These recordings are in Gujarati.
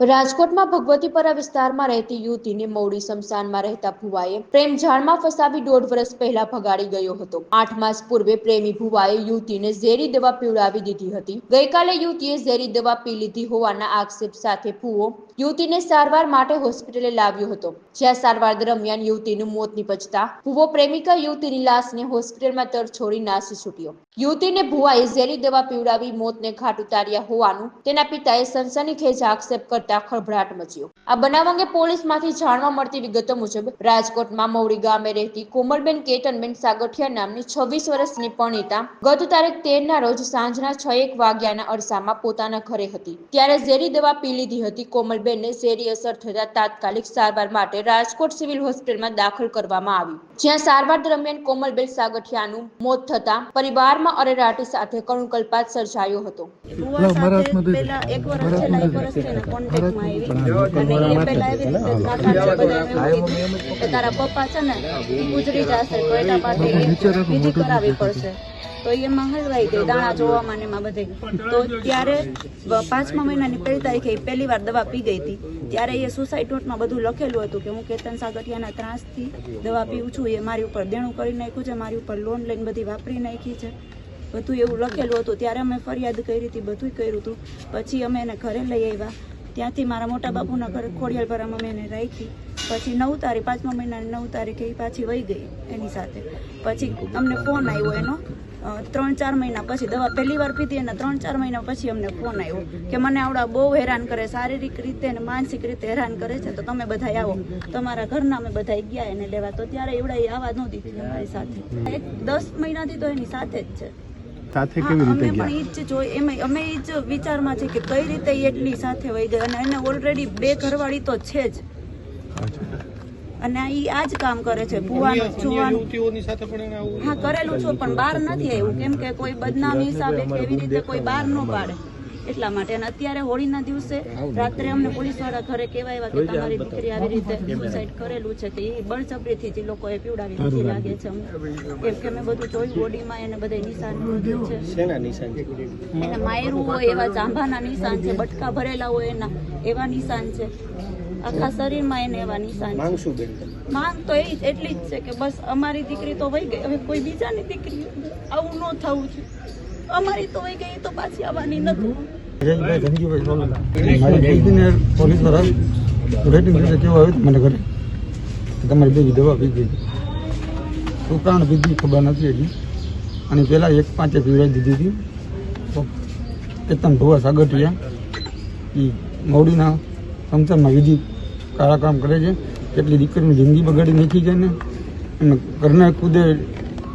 રાજકોટમાં ભગવતીપરા વિસ્તારમાં રહેતી યુવતીને મૌડી સ્મશાનમાં રહેતા ભુવાએ પ્રેમ જાળમાં ફસાવી 1.5 વર્ષ પહેલા ભગાડી ગયો હતો। 8 માસ પૂર્વે પ્રેમી ભુવાએ યુવતીને ઝેરી દવા પીવડાવી દીધી હતી। ગઈકાલે યુવતીએ ઝેરી દવા પી લીધી હોવાના આક્ષેપ સાથે ભુવો યુવતીને સારવાર માટે હોસ્પિટલે લાવ્યો હતો, જ્યાં સારવાર દરમિયાન યુવતીનું મોત નીપજતા ભુવો પ્રેમિકા યુવતીની લાશને હોસ્પિટલમાં તરછોડી નાસી છૂટ્યો। યુવતીને ભુવાએ ઝેરી દવા પીવડાવી મોતને ઘાટ ઉતાર્યા હોવાનું તેના પિતાએ સનસનીખેજ આક્ષેપ કરતા ખળભળાટ મચ્યો। આ બનાવ અંગે પોલીસમાંથી જાણવા મળતી વિગતો મુજબ રાજકોટમાં મૌડી ગામે રહેતી કોમલબેન કેતનબેન સાગઠિયા નામની 26 વર્ષની પરણિતા ગત તારીખ 13 ના રોજ સાંજના 6:01 વાગ્યાના અરસામાં પોતાના ઘરે હતી, ત્યારે ઝેરી દવા પી લીધી હતી। કોમલબેનને ઝેરી અસર થતા તાત્કાલિક સારવાર માટે રાજકોટ સિવિલ હોસ્પિટલમાં દાખલ કરવામાં આવી, જ્યાં સારવાર દરમિયાન કોમલબેન સાગઠિયાનું મોત થતા પરિવારમાં અરેરાટી સાથે કરુણકલ્પાત સર્જાયો હતો। તારા પપ્પા છે ને ગુજરી જશે તો એના માટે વિધિ કરાવી પડશે, તો એમાં હલવાઈ ગઈ દાણા જોવામાં ને એમાં બધે। તો ત્યારે 5મા મહિનાની 1 તારીખે પહેલી વાર દવા પી ગઈ હતી, ત્યારે એ સુસાઇડ નોટમાં બધું લખેલું હતું કે હું કેતન સાગઠિયાના ત્રાસથી દવા પીવું છું, એ મારી ઉપર દેણું કરી નાખ્યું છે, મારી ઉપર લોન લઈને બધી વાપરી નાખી છે, બધું એવું લખેલું હતું। ત્યારે અમે ફરિયાદ કરી હતી, બધું કર્યું હતું। પછી અમે એને ઘરે લઈ આવ્યા, ત્યાંથી મારા મોટા બાપુના ઘરે ખોડિયાલપરામાં મેં એને રાખી। પછી 9 તારીખ 5મા મહિનાની 9 તારીખે એ પાછી વહી ગઈ એની સાથે। પછી અમને ફોન આવ્યો એનો 3-4 મહિના પછી, દવા પહેલી વાર પીધી એના 3-4 મહિના પછી અમને ફોન આવ્યો કે મને આવડા બહુ હેરાન કરે, શારીરિક રીતે અને માનસિક રીતે હેરાન કરે છે, તો તમે બધા આવો। તમારા ઘરના અમે બધા ગયા એને લેવા, તો ત્યારે એવડા એ આવા નહોતી અમારી સાથે। 10 મહિનાથી તો એની સાથે જ છે। અમે પણ ઈ જ જોઈ, અમે ઈ જ વિચારમાં છે કે કઈ રીતે એટલી સાથે વહી ગઈ, અને એને ઓલરેડી 2 ઘરવાળી તો છે જ, અને ઈ આ જ કામ કરે છે, ભુવાનું જોવાનું। હા કરેલું છું, પણ બહાર નથી આવ્યું, કેમ કે કોઈ બદનામી હિસાબે કે એવી રીતે કોઈ બહાર ન પાડે એટલા માટે। અને અત્યારે હોળીના દિવસે રાત્રે અમને પોલીસ વાળા ઘરે કહેવાય કે તમારી દીકરી આવી રીતે સુસાઇડ કરેલું છે, કે એ બળજબરીથી જે લોકોએ પીવડાવી દીધી લાગે છે અમને, કેમ કે મેં બધું જોયું બોડીમાં એને બધા નિશાન છે, એને માયરું હોય એવા ચાંભાના નિશાન છે, બટકા ભરેલા હોય એના એવા નિશાન છે, આખા શરીરમાં એને એવા નિશાન છે। માંગ તો એ એટલી જ છે કે બસ અમારી દીકરી તો વહી ગઈ, હવે કોઈ બીજાની દીકરી આવું ન થવું છે, અમારી તો વહી ગઈ તો પાછી આવવાની નથી। પોલીસ દ્વારા રેટિંગ કેવું આવ્યું મને ઘરે તમારી બેબી દવા પી ગઈ, શું કારણ પીધી ખબર નથી હજી, અને પહેલાં 1-5 પીવડાવી દીધી હતી। કેતન ભુવા સાગઠિયા એ મૌડીના સંસારમાં વિધિ કાળા કામ કરે છે, કેટલી દીકરીની જિંદગી બગાડી નાખી છે ને એને ઘરને ખુદે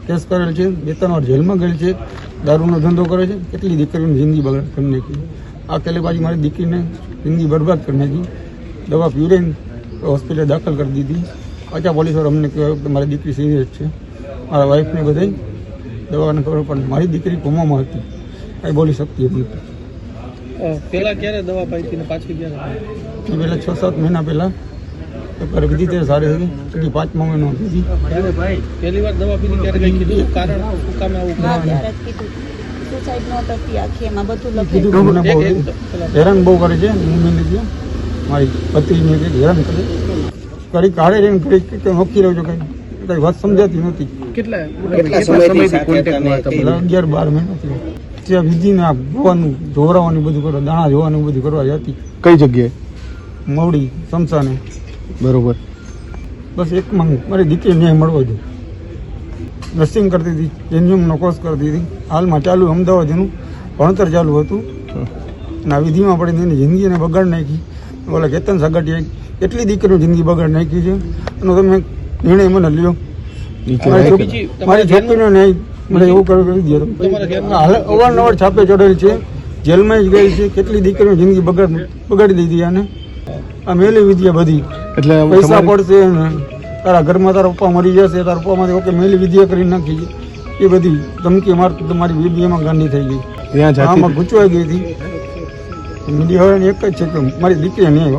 કેસ કરેલ છે, 2-3 વાર જેલમાં ગયેલ છે, દારૂનો ધંધો કરે છે, કેટલી દીકરીની જિંદગી બગાડ કરી નાખી। આ કેલે પાછી મારી દીકરીને જિંદગી બરબાદ કરી નાખી, દવા પીવડાવીને હોસ્પિટલે દાખલ કરી દીધી। પાછા પોલીસવાળા અમને કહેવાય કે મારી દીકરી સિરિયસ છે, મારા વાઈફને બધાય દવાને ખબર, પણ મારી દીકરી કોમામાં હતી, કાંઈ બોલી શકતી હતી। પેલા ક્યારે દવા પાઈ ને પાછી ગયા? પહેલા 6-7 મહિના પહેલા પર વિધિ તે સારી હતી, પછી 5મા મહિનો હતી। પહેલી વાર દવા પીધી ત્યારે કઈ કીધું કારણ શું કામ આવું સુસાઇડ નોટ હતી આખી, એમાં બધું લખેલું। હેરાન બહુ કરે છે, મારી પત્નીને હેરાન કરે, ઘડી કાઢે રહીને ઘડી નોખી રહ્યો છો, કઈ વાત સમજાતી નથી। કેટલા સમયથી કોન્ટેક્ટમાં હતા? 11-12 મહિનાથી ત્યાં વિધિને આ ભુવાનું જોવરાવાનું બધું કરવા, દાણા જોવાનું બધું કરવા જતી। કઈ જગ્યાએ? મૌડી સમસાને। બરોબર। બસ એક માંગ મારી દીકરી ન્યાય મળવો જોઈએ। નર્સિંગ કરતી હતી, એન્જિનિયરિંગનો કોર્સ કરતી હતી, હાલમાં ચાલુ અમદાવાદ એનું ભણતર ચાલુ હતું, અને આ વિધિમાં પડીને એની જિંદગીને બગાડ નાખી। ઓલા કેતન સાગઠિયાએ કેટલી દીકરીની જિંદગી બગાડ નાખી છે, એનો તમે નિર્ણય મને લ્યો। મારી છોકરીનો ન્યાય મને એવું કરી દો। અવારનવાર છાપે ચડેલ છે, જેલમાં જ ગઈ છે, કેટલી દીકરીની જિંદગી બગાડી દીધી। અને આ મેલી વિદ્યા બધી એટલે પૈસા પડશે ને તારા ઘરમાં તારા પપ્પા મરી જશે, તારા પપ્પામાંથી ઓકે મેલી વિદ્યા કરી નાખી, એ બધી ધમકી મારતી તમારી બેબી એમાં ગાંડી થઈ ગઈ, આમાં ગૂંચવાઈ ગઈ હતી। મીડિયા વાળાને એક જ છે કે મારી દીકરી નહીં